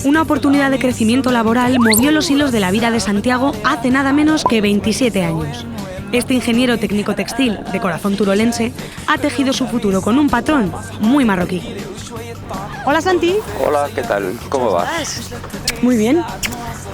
Una oportunidad de crecimiento laboral movió los hilos de la vida de Santiago hace nada menos que 27 años. Este ingeniero técnico textil, de corazón turolense, ha tejido su futuro con un patrón muy marroquí. Hola, Santi. Hola, ¿qué tal? ¿Cómo vas? Muy bien.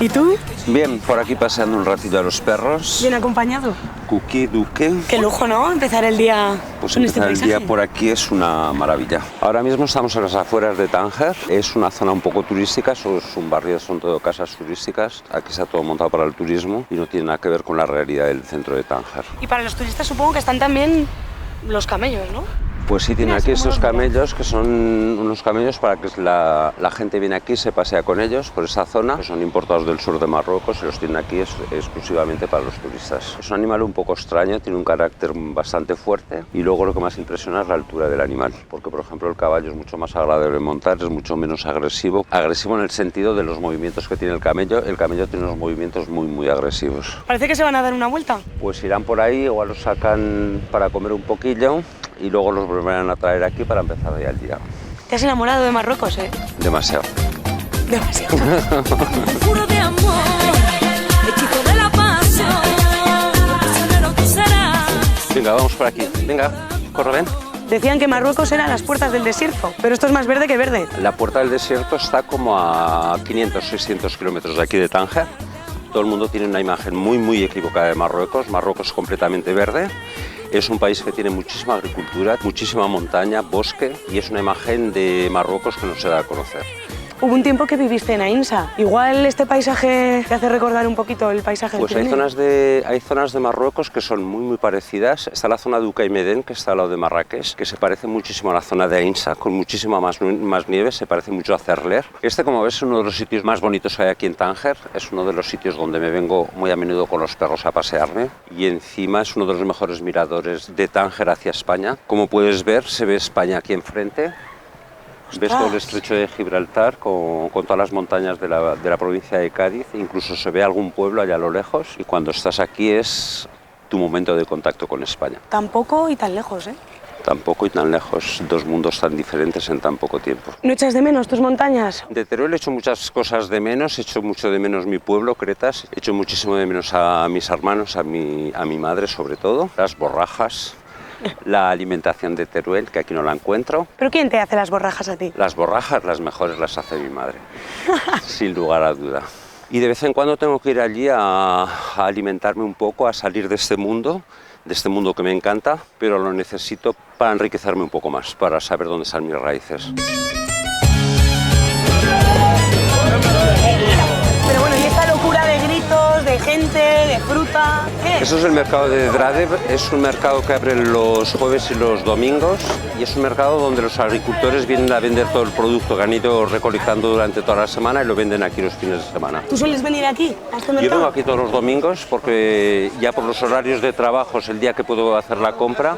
¿Y tú? Bien, por aquí paseando un ratillo a los perros. Bien acompañado. Cookie, Duque. Qué lujo, ¿no? Empezar el día Pues con empezar este el paisaje. día por aquí es una maravilla. Ahora mismo estamos en las afueras de Tánger. Es una zona un poco turística, es un barrio, son todo casas turísticas. Aquí está todo montado para el turismo y no tiene nada que ver con la realidad del centro de Tánger. Y para los turistas supongo que están también los camellos, ¿no? Pues sí, tiene Mira, aquí es como estos los camellos, que son unos camellos para que la gente viene aquí, se pasea con ellos por esa zona, que son importados del sur de Marruecos y los tienen aquí exclusivamente para los turistas. Es un animal un poco extraño, tiene un carácter bastante fuerte y luego lo que más impresiona es la altura del animal, porque por ejemplo el caballo es mucho más agradable montar, es mucho menos agresivo. Agresivo en el sentido de los movimientos que tiene el camello tiene unos movimientos muy agresivos. Parece que se van a dar una vuelta. Pues irán por ahí, igual los sacan para comer un poquillo y luego los volverán a traer aquí para empezar ya el día. Te has enamorado de Marruecos, ¿eh? Demasiado. Demasiado. Puro de amor, hechizo de la pasión, prisionero tú serás. Venga, vamos por aquí. Venga, corre, ven. Decían que Marruecos eran las puertas del desierto, pero esto es más verde que verde. La puerta del desierto está como a 500-600 kilómetros de aquí de Tánger. Todo el mundo tiene una imagen muy equivocada de Marruecos. Marruecos es completamente verde. Es un país que tiene muchísima agricultura, muchísima montaña, bosque y es una imagen de Marruecos que no se da a conocer. Hubo un tiempo que viviste en Ainsa. Igual este paisaje te hace recordar un poquito el paisaje del Pues hay Pirineo. zonas de Marruecos que son muy parecidas. Está la zona de Ucaimeden, que está al lado de Marrakech, que se parece muchísimo a la zona de Ainsa, con muchísima más nieve, se parece mucho a Cerler. Como ves, es uno de los sitios más bonitos que hay aquí en Tánger. Es uno de los sitios donde me vengo muy a menudo con los perros a pasearme. Y encima es uno de los mejores miradores de Tánger hacia España. Como puedes ver, se ve España aquí enfrente. Ves todo el estrecho de Gibraltar con todas las montañas de la provincia de Cádiz, incluso se ve algún pueblo allá a lo lejos y cuando estás aquí es tu momento de contacto con España. Tampoco y tan lejos, ¿eh? Tampoco y tan lejos, dos mundos tan diferentes en tan poco tiempo. ¿No echas de menos tus montañas? De Teruel he hecho muchas cosas de menos, he hecho mucho de menos mi pueblo, Cretas, he hecho muchísimo de menos a mis hermanos, a mi madre sobre todo, las borrajas. La alimentación de Teruel, que aquí no la encuentro. ¿Pero quién te hace las borrajas a ti? Las borrajas, las mejores las hace mi madre, sin lugar a duda. Y de vez en cuando tengo que ir allí a alimentarme un poco, a salir de este mundo que me encanta, pero lo necesito para enriquecerme un poco más, para saber dónde están mis raíces. Pero bueno, ¿y esta locura de gritos, de gente, de fruta? ¿Qué? Eso es el mercado de Dradev, es un mercado que abre los jueves y los domingos y es un mercado donde los agricultores vienen a vender todo el producto que han ido recolectando durante toda la semana y lo venden aquí los fines de semana. ¿Tú sueles venir aquí, a este Yo mercado? vengo aquí todos los domingos porque ya por los horarios de trabajo es el día que puedo hacer la compra.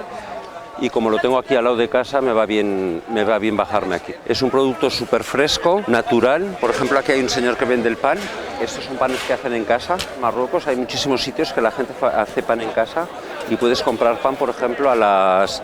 Y como lo tengo aquí al lado de casa, me va bien bajarme aquí. Es un producto súper fresco, natural. Por ejemplo, aquí hay un señor que vende el pan. Estos son panes que hacen en casa. En Marruecos hay muchísimos sitios que la gente hace pan en casa y puedes comprar pan, por ejemplo, a las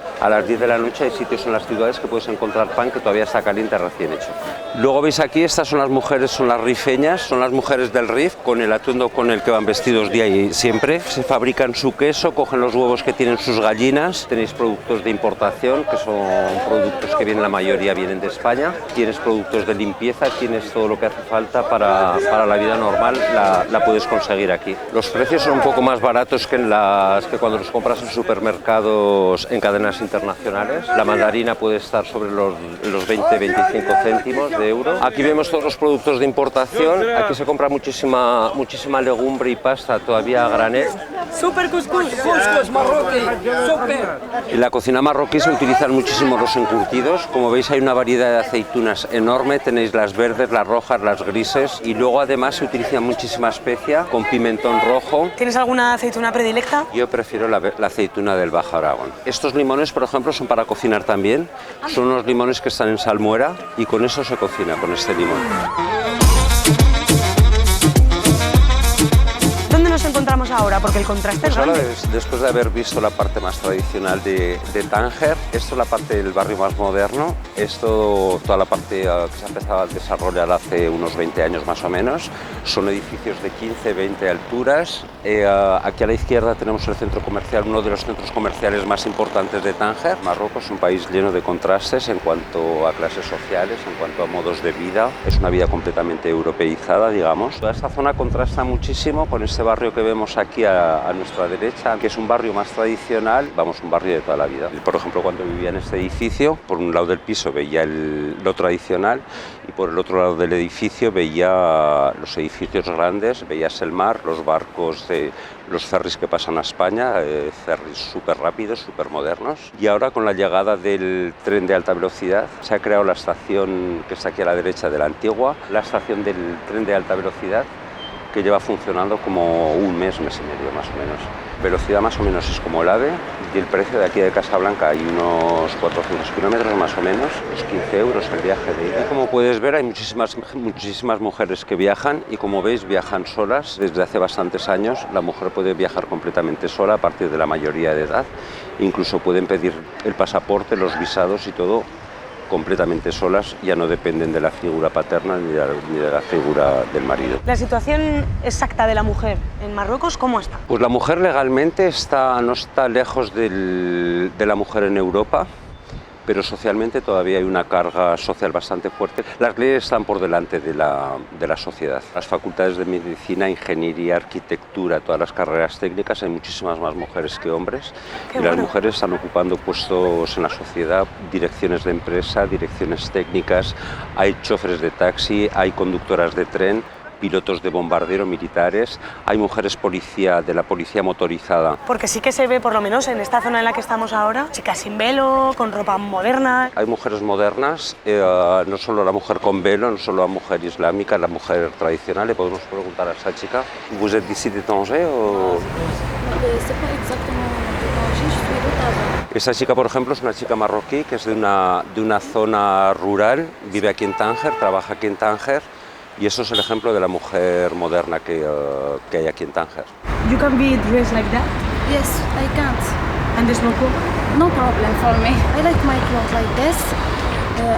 10 de la noche. Hay sitios en las ciudades que puedes encontrar pan que todavía está caliente, recién hecho. Luego veis aquí, estas son las mujeres, son las rifeñas, son las mujeres del Rif, con el atuendo con el que van vestidos día y siempre. Se fabrican su queso, cogen los huevos que tienen sus gallinas. Tenéis productos de importación, que son productos que la mayoría vienen de España. Tienes productos de limpieza, tienes todo lo que hace falta para la vida normal, la puedes conseguir aquí. Los precios son un poco más baratos que cuando los compras en supermercados en cadenas internacionales. La mandarina puede estar sobre los 20-25 céntimos de euro. Aquí vemos todos los productos de importación. Aquí se compra muchísima legumbre y pasta todavía a granel. ¡Súper cuscús! Cuscús marroquí, súper. En la cocina marroquí se utilizan muchísimo los encurtidos. Como veis hay una variedad de aceitunas enorme. Tenéis las verdes, las rojas, las grises y luego además se utiliza muchísima especia con pimentón rojo. ¿Tienes alguna aceituna predilecta? Yo prefiero la aceituna del Bajo Aragón. Estos limones, por ejemplo, son para cocinar también. Son unos limones que están en salmuera y con eso se cocina, con este limón. ¿Dónde nos encontramos ahora? Porque el contraste es Pues ahora, grande. después de haber visto la parte más tradicional de Tánger, Esto es la parte del barrio más moderno, esto, toda la parte que se ha empezado a desarrollar hace unos 20 años más o menos, son edificios de 15, 20 alturas. Aquí a la izquierda tenemos el centro comercial, uno de los centros comerciales más importantes de Tánger. Marruecos es un país lleno de contrastes en cuanto a clases sociales, en cuanto a modos de vida. Es una vida completamente europeizada, digamos. Toda esta zona contrasta muchísimo con este barrio que vemos aquí a nuestra derecha, que es un barrio más tradicional, vamos, un barrio de toda la vida. Por ejemplo, cuando vivía en este edificio, por un lado del piso veía lo tradicional y por el otro lado del edificio veía los edificios grandes, veías el mar, los barcos, los ferries que pasan a España, ferries súper rápidos, súper modernos. Y ahora con la llegada del tren de alta velocidad se ha creado la estación que está aquí a la derecha de la Antigua, la estación del tren de alta velocidad, que lleva funcionando como un mes, mes y medio más o menos. Velocidad más o menos es como el AVE y el precio de aquí de Casablanca hay unos 400 kilómetros más o menos, los 15 euros el viaje de ida. Y como puedes ver hay muchísimas mujeres que viajan y como veis viajan solas desde hace bastantes años. La mujer puede viajar completamente sola a partir de la mayoría de edad, incluso pueden pedir el pasaporte, los visados y todo completamente solas, ya no dependen de la figura paterna ni de la figura del marido. La situación exacta de la mujer en Marruecos, ¿cómo está? Pues la mujer legalmente no está lejos de la mujer en Europa, pero socialmente todavía hay una carga social bastante fuerte. Las leyes están por delante de la sociedad. Las facultades de medicina, ingeniería, arquitectura, todas las carreras técnicas, hay muchísimas más mujeres que hombres. Qué y bueno. las mujeres están ocupando puestos en la sociedad, direcciones de empresa, direcciones técnicas, hay choferes de taxi, hay conductoras de tren, pilotos de bombardero militares, hay mujeres policía de la policía motorizada. Porque sí que se ve, por lo menos en esta zona en la que estamos ahora, chicas sin velo, con ropa moderna. Hay mujeres modernas, no solo la mujer con velo, no solo la mujer islámica, la mujer tradicional. Le podemos preguntar a esta chica, ¿vous êtes d'ici de Tanger o...? Esta chica, por ejemplo, es una chica marroquí que es de una zona rural, vive aquí en Tánger, trabaja aquí en Tánger. Y eso es el ejemplo de la mujer moderna que hay aquí en Tánger. You can be dressed like that Yes, I can't. and there's no problem. No problem for me. I like my clothes like this.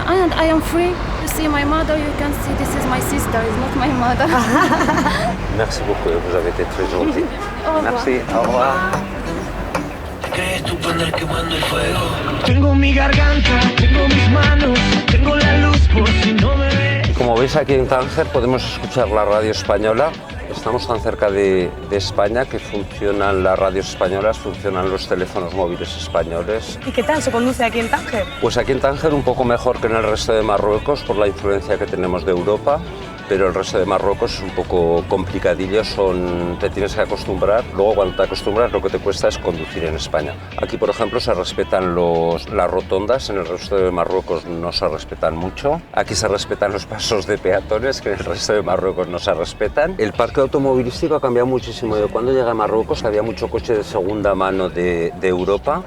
And I am free. You see my mother, you can see this is my sister, it's not my mother. Merci beaucoup, vous avez été très gentil. Au revoir. Merci, au revoir. ¿Crees tú poner quemando el fuego? Tengo mi garganta, tengo mis manos, tengo la luz por si no me ves. Como veis aquí en Tánger podemos escuchar la radio española. Estamos tan cerca de España que funcionan las radios españolas, funcionan los teléfonos móviles españoles. ¿Y qué tal se conduce aquí en Tánger? Pues aquí en Tánger un poco mejor que en el resto de Marruecos por la influencia que tenemos de Europa, pero el resto de Marruecos es un poco complicadillo, te tienes que acostumbrar. Luego cuando te acostumbras lo que te cuesta es conducir en España. Aquí por ejemplo se respetan las rotondas, en el resto de Marruecos no se respetan mucho. Aquí se respetan los pasos de peatones, que en el resto de Marruecos no se respetan. El parque automovilístico ha cambiado muchísimo. Yo cuando llegué a Marruecos había mucho coche de segunda mano de Europa.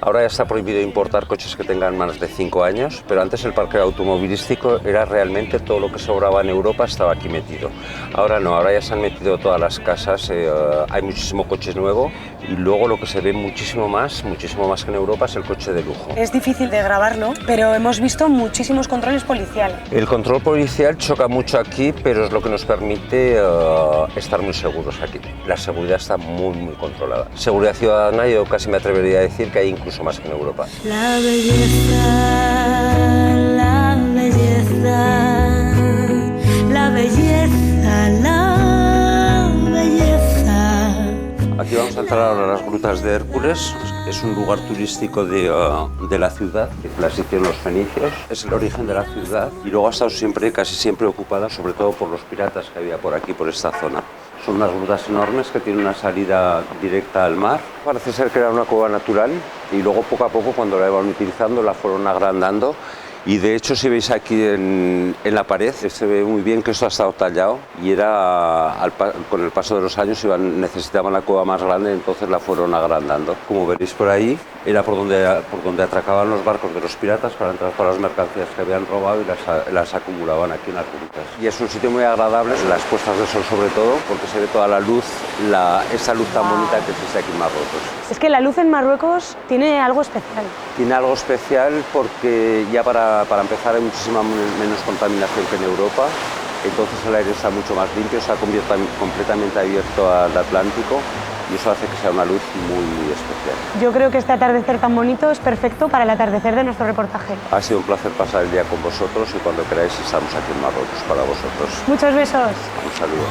Ahora ya está prohibido importar coches que tengan más de 5 años, pero antes el parque automovilístico era realmente todo lo que sobraba en Europa estaba aquí metido. Ahora no, ahora ya se han metido todas las casas, hay muchísimo coche nuevo y luego lo que se ve muchísimo más que en Europa es el coche de lujo. Es difícil de grabarlo, pero hemos visto muchísimos controles policiales. El control policial choca mucho aquí, pero es lo que nos permite estar muy seguros aquí. La seguridad está muy controlada. Seguridad ciudadana yo casi me atrevería a decir que hay incluso más que en Europa. La belleza, la belleza, la belleza, la belleza. Aquí vamos a entrar ahora a las grutas de Hércules. Es un lugar turístico de la ciudad, que las hicieron los fenicios. Es el origen de la ciudad y luego ha estado casi siempre ocupada, sobre todo por los piratas que había por aquí, por esta zona. Son unas grutas enormes que tienen una salida directa al mar. Parece ser que era una cueva natural y luego poco a poco cuando la iban utilizando la fueron agrandando Y de hecho, si veis aquí en la pared, se ve muy bien que esto ha estado tallado y era con el paso de los años necesitaban la cueva más grande, entonces la fueron agrandando. Como veréis por ahí, era por donde atracaban los barcos de los piratas para entrar con las mercancías que habían robado y las acumulaban aquí en las grutas. Y es un sitio muy agradable, las puestas de sol sobre todo, porque se ve toda la luz, esa luz tan bonita que existe aquí en Marruecos. Es que la luz en Marruecos tiene algo especial. Tiene algo especial porque ya para empezar hay muchísima menos contaminación que en Europa, entonces el aire está mucho más limpio, se ha completamente abierto al Atlántico y eso hace que sea una luz muy especial. Yo creo que este atardecer tan bonito es perfecto para el atardecer de nuestro reportaje. Ha sido un placer pasar el día con vosotros y cuando queráis estamos aquí en Marruecos para vosotros. Muchos besos. Un saludo.